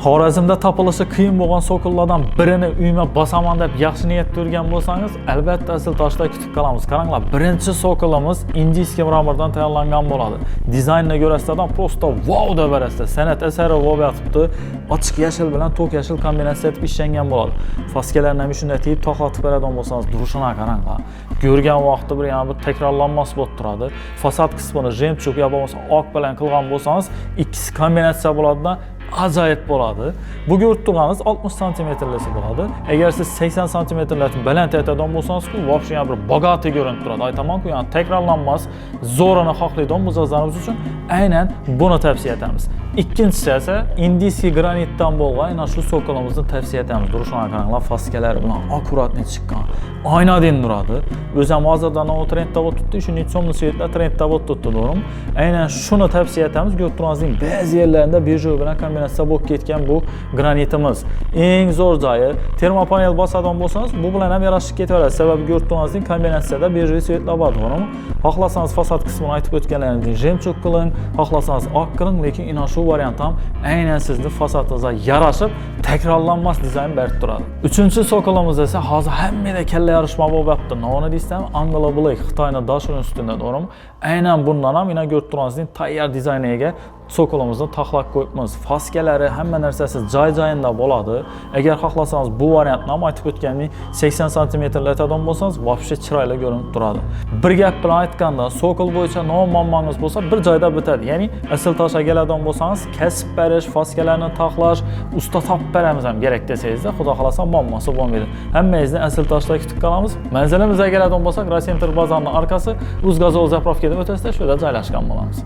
Xorazmda topilishi qiyin bo'lgan so'qillardan birini uyma bosaman deb yaxshi niyat ko'rgan bo'lsangiz, albatta asl toshda kutib qolamiz. Qaranglar, birinchi so'qilimiz indiyskiy mramordan tayyorlangan bo'ladi. Dizaynni ko'rasizdan prosta wow deb berasizlar. San'at asari bo'lib yotibdi. Ochiq yashil bilan to'q yashil kombinatsiya etib ishlangan bo'ladi. Faskalarni ham shunday tiyib toqatib beradigan bo'lsangiz, durishini qaranglar. Ko'rgan vaqtda bir yana bir takrorlanmas bo'lib turadi. Fasad qismini jemchuk yo bo'lmasa oq bilan qilgan bo'lsangiz, ikkisi kombinatsiya bo'ladi. Ajoyib bo'ladi. Bu ko'rib turganingiz 60 santimetrlisi bo'ladi. Agar siz 80 santimetrlarni baland aytadigan bo'lsangiz-ku, вообще bir bogati ko'rinib turadi. Aytaman-ku, yani takrorlanmas, zo'rini xohlaydigan mijozlarimiz uchun aynan buni tavsiya etamiz. Ikkinchisi esa indiyskiy granitdan bo'lgan ana shu so'qilimizni tavsiya etamiz. Durishini qaranglar, faskalari bilan akkuratni chiqqan. Oynadin turadi. O'zim hozirdan o trendda o'tibdi, shuning uchun svetlar trendda o'tibdi, to'g'rimi? Aynan shuni tavsiya etamiz. Ko'rib turganingizdek, ba'zi yerlarida birjo bilan kombinatsiya bo'lib ketgan bu granitimiz. Eng zo'r joyi termopanel bosadigan bo'lsangiz, bu bilan ham yarashib ketaveradi. Sababi ko'rib turganingizdek, kombinatsiyada birjo svetlar bor, to'g'rimi? Xohlasangiz fasad qismini aytib o'tganlaringizdek jemchuk qiling, xohlasangiz oq qiling, lekin ina shu variant ham aynan sizning fasadingizga yarashib, takrorlanmas dizayn berib turadi. Uchinchi so'qilimiz esa hozir hammada kalla yarishma bo'lib yotibdi. Nima deysam, Anglo Black Xitoyning Dashun ustida, to'g'rimi? Aynan bundan ham ina ko'rib turganingizdek tayyor dizayniga so'qilimizni taxlab qo'yibmiz. Faskalari hamma narsasi joy-joyida bo'ladi. Agar xohlasangiz bu variantni ham aytib o'tganim 80 santimetrlar aytadigan bo'lsangiz, вообще chiroyli ko'rinib turadi. Bir gap bilan aytganda, so'qil bo'yicha muammongiz bo'lsa, bir joyda bitadi. Ya'ni asl toshga keladigan bo'lsangiz, kasb berish, faskalarni taxlash, usta topib beramiz ham kerak desangiz-da, xudo xolasa muammosi bo'lmaydi. Hammangizni asl toshda kutib qolamiz. Manzilimizga keladigan bo'lsak, Rossentr bozorining arkasi Uzgazol zapravkadan o'tasizda, shu yerda joylashgan bo'lamiz.